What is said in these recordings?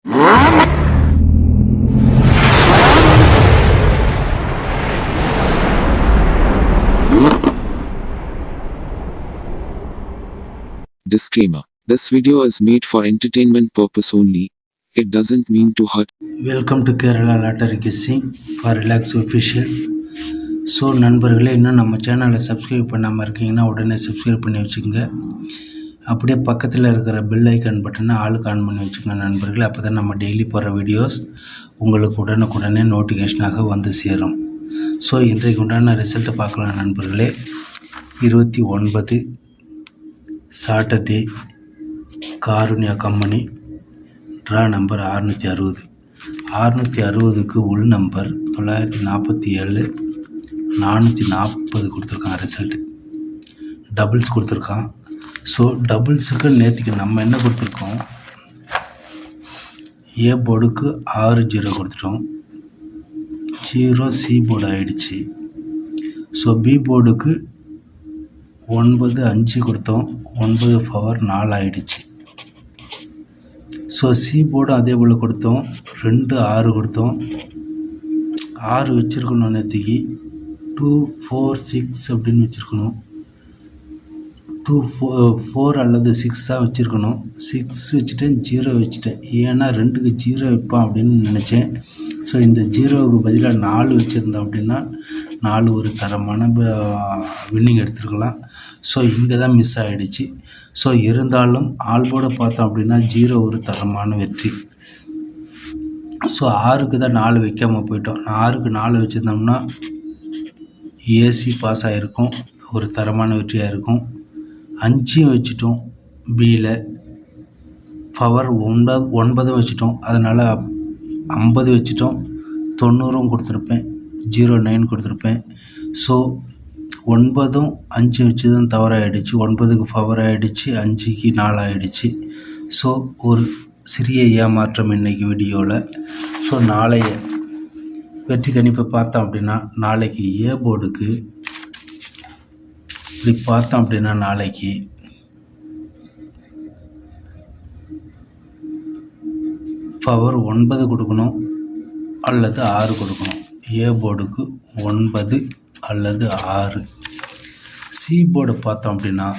Disclaimer. This video is made for entertainment purpose only. It doesn't mean to hurt. Welcome to Kerala lottery guessing for relax official. So நண்பர்களே, இன்னும் நம்ம சேனலை subscribe பண்ணாமல் இருக்கீங்கன்னா உடனே subscribe பண்ணி வச்சுக்கோங்க. அப்படியே பக்கத்தில் இருக்கிற பெல் ஐக்கான் பட்டனை ஆளுக்கு ஆன் பண்ணி வச்சுக்கோங்க நண்பர்களே. அப்போ தான் நம்ம டெய்லி போடுற வீடியோஸ் உங்களுக்கு உடனுக்குடனே நோட்டிஃபிகேஷனாக வந்து சேரும். ஸோ இன்றைக்கு உண்டான ரிசல்ட்டை பார்க்கலாம் நண்பர்களே. 29 Saturday, Karunya company, draw number 660. 660க்கு உள் நம்பர் 947, 440 கொடுத்துருக்கான் ரிசல்ட்டு. டபுள்ஸ் கொடுத்துருக்கான். ஸோ டபுள்ஸுக்கு நேற்றுக்கு நம்ம என்ன கொடுத்துருக்கோம், ஏ போர்டுக்கு 60 கொடுத்துட்டோம், 0 சி போர்டு ஆகிடுச்சு. ஸோ பி போர்டுக்கு 9 கொடுத்தோம், 9 பவர் 4 ஆகிடுச்சு. ஸோ சி போர்டு அதே போல் கொடுத்தோம், 2 6 கொடுத்தோம். 6 வச்சுருக்கணும் நேற்றுக்கு, 2 4 6 அப்படின்னு வச்சுருக்கணும். 2 4 அல்லது 6 தான் வச்சுருக்கணும். 6 வச்சுட்டேன், 0 வச்சுட்டேன். ஏன்னா 2க்கு 0 வைப்பான் அப்படின்னு நினச்சேன். ஸோ இந்த 0வுக்கு பதிலாக 4 வச்சுருந்தோம் அப்படின்னா 4 ஒரு தரமான வின்னிங் எடுத்துருக்கலாம். ஸோ இங்கே தான் மிஸ் ஆகிடுச்சு. ஸோ இருந்தாலும் ஆல்போர்டை பார்த்தோம் அப்படின்னா 0 ஒரு தரமான வெற்றி. ஸோ 6க்கு தான் 4 வைக்காமல் போயிட்டோம். 6க்கு 4 வச்சுருந்தோம்னா ஏசி பாஸ் ஆகிருக்கும், ஒரு தரமான வெற்றியாக இருக்கும். 5 வச்சுட்டோம், பியில் பவர் 9 வச்சுட்டோம், அதனால் 50 வச்சுட்டோம். 90 கொடுத்துருப்பேன், 09 கொடுத்துருப்பேன். ஸோ 9ம் 5 வச்சு தான் தவறாகிடுச்சு. 9க்கு பவர் ஆகிடுச்சு, 5க்கு 4 ஆகிடுச்சு. ஸோ ஒரு சிறிய ஏமாற்றம் இன்றைக்கி வீடியோவில். ஸோ நாளைய வெற்றி கணிப்பை பார்த்தோம் அப்படின்னா, நாளைக்கு ஏ போர்டுக்கு இப்படி பார்த்தோம் அப்படின்னா, நாளைக்கு பவர் 9 கொடுக்கணும் அல்லது 6 கொடுக்கணும். ஏ போர்டுக்கு 9 அல்லது 6. சி போர்டை பார்த்தோம் அப்படின்னா,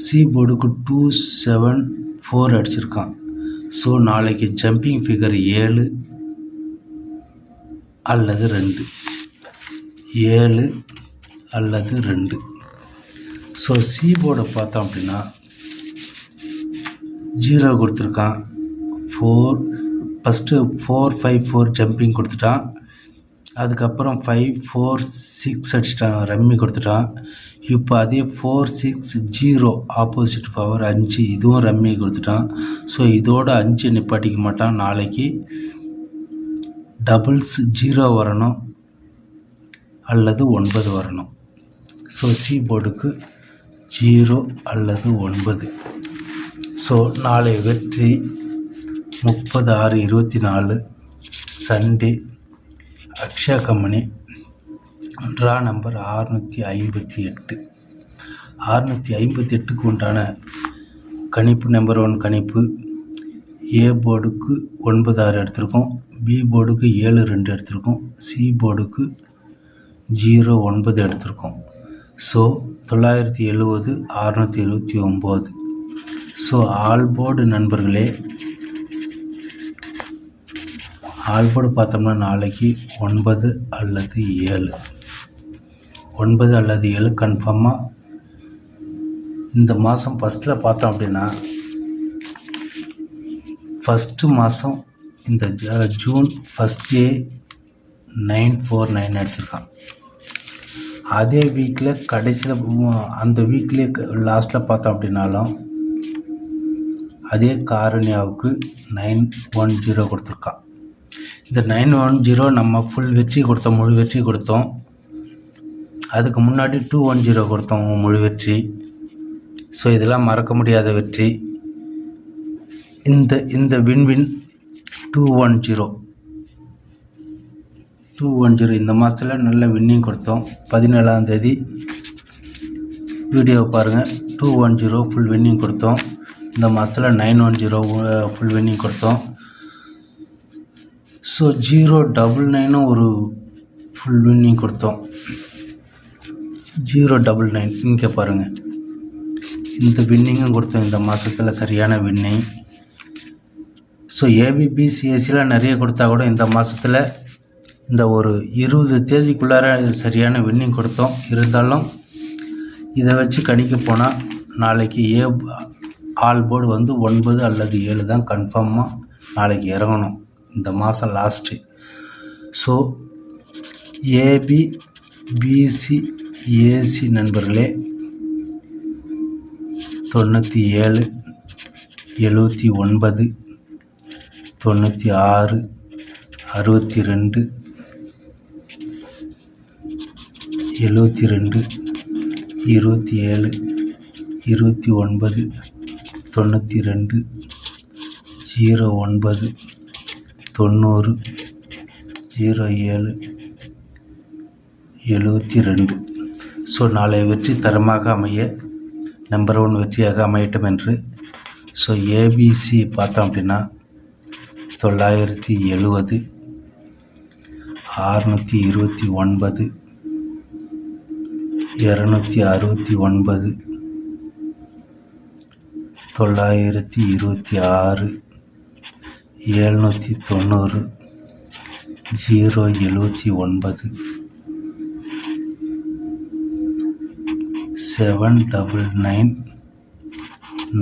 சி போர்டுக்கு 2 7 4 அடிச்சிருக்கான். ஸோ நாளைக்கு ஜம்பிங் ஃபிகர் 7 அல்லது 2, 7 அல்லது 2. ஸோ சி போர்டை பார்த்தோம் அப்படின்னா 0 கொடுத்துருக்கான். 4 ஃபஸ்ட்டு 4 5 4 ஜம்பிங் கொடுத்துட்டான். அதுக்கப்புறம் 5 4 6 அடிச்சிட்டான், ரம்மி கொடுத்துட்டான். இப்போ அதே 4 6 0 ஆப்போசிட் பவர் 5, இதுவும் ரம்மி கொடுத்துட்டான். ஸோ இதோட 5 நிப்பாட்டிக்க மாட்டான். நாளைக்கு டபுள்ஸ் 0 வரணும் அல்லது 9 வரணும். ஸோ சி போர்டுக்கு 0 அல்லது 9. ஸோ நாளை வெற்றி 30/6/24 Sunday, Akshaya company, draw number 658. 658க்கு உண்டான கணிப்பு நம்பர் 1 கணிப்பு. ஏ போர்டுக்கு 9 6 எடுத்திருக்கோம், பி போர்டுக்கு 7 2 எடுத்திருக்கோம், சி போர்டுக்கு 0 9 எடுத்திருக்கோம். ஸோ 970 629. ஸோ ஆல் போர்டு நண்பர்களே, ஆல் போர்டு பார்த்தோம்னா நாளைக்கு 9 அல்லது 7, 9 அல்லது 7 கன்ஃபார்மாக. இந்த மாதம் ஃபஸ்ட்டில் பார்த்தோம் அப்படின்னா, ஃபஸ்ட்டு மாதம் இந்த ஜூன் ஃபஸ்ட் டே 949 அடிச்சிருக்கான். அதே வீக்கில் கடைசியில் அந்த வீக்லேயே லாஸ்ட்டில் பார்த்தோம் அப்படின்னாலும் அதே காரணியாவுக்கு 910 கொடுத்துருக்கான். இந்த 910 நம்ம ஃபுல் வெற்றி கொடுத்தோம், முழு வெற்றி கொடுத்தோம். அதுக்கு முன்னாடி 210 கொடுத்தோம், முழு வெற்றி. ஸோ இதெல்லாம் மறக்க முடியாத வெற்றி. இந்த வின்வின் 210 இந்த மாதத்தில் நல்ல வின்னிங் கொடுத்தோம். 17ஆம் தேதி வீடியோ பாருங்கள். 210 ஃபுல் வின்னிங் கொடுத்தோம். இந்த மாதத்தில் 910 ஃபுல் வின்னிங் கொடுத்தோம். ஸோ 099 ஒரு ஃபுல் வின்னிங் கொடுத்தோம். 099 இங்கே பாருங்கள், இந்த வின்னிங்கும் கொடுத்தோம் இந்த மாதத்தில், சரியான வின்னிங். ஸோ ஏபிபிசிஎஸ்சியில் நிறைய கொடுத்தா கூட இந்த மாதத்தில் இந்த ஒரு 20 தேதிக்குள்ளார சரியான வின்னிங் கொடுத்தோம். இருந்தாலும் இதை வச்சு கணிக்க போனால் நாளைக்கு ஆல் போர்டு வந்து 9 அல்லது 7 தான் கன்ஃபார்மாக நாளைக்கு இறங்கணும், இந்த மாதம் last. So AB BC AC நண்பர்களே, 97 79 96 62 72 27 29 92 09 90 07 72. ஸோ நாளை வெற்றி தரமாக அமைய நம்பர் 1 வெற்றியாக அமையட்டும் என்று. ஸோ ஏபிசி பார்த்தோம் அப்படின்னா 970 629 269 926 790 079 799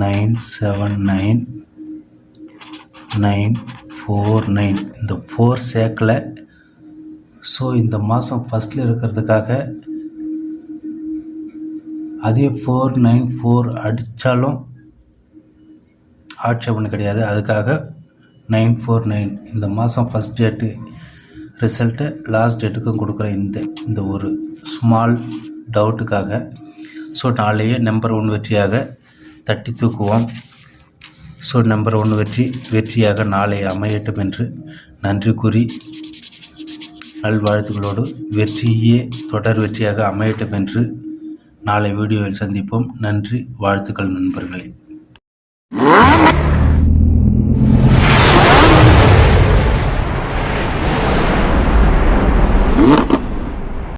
979 949. இந்த 4 சேர்க்கல. ஸோ இந்த மாதம் ஃபஸ்ட்டில் இருக்கிறதுக்காக அதே 494 அடித்தாலும் ஆட்சேபனை கிடையாது. அதுக்காக 949 இந்த மாதம் ஃபஸ்ட் டேட்டு ரிசல்ட்டை லாஸ்ட் டேட்டுக்கும் கொடுக்குற இந்த ஒரு ஸ்மால் டவுட்டுக்காக. ஸோ நாளையே நம்பர் 1 வெற்றியாக தட்டி தூக்குவோம். ஸோ நம்பர் 1 வெற்றியாக நாளை அமையட்டும் என்று நன்றி கூறி நல்வாழ்த்துக்களோடு வெற்றியே தொடர் வெற்றியாக அமையட்டும் என்று நாளை வீடியோவில் சந்திப்போம். நன்றி, வாழ்த்துக்கள் நண்பர்களே.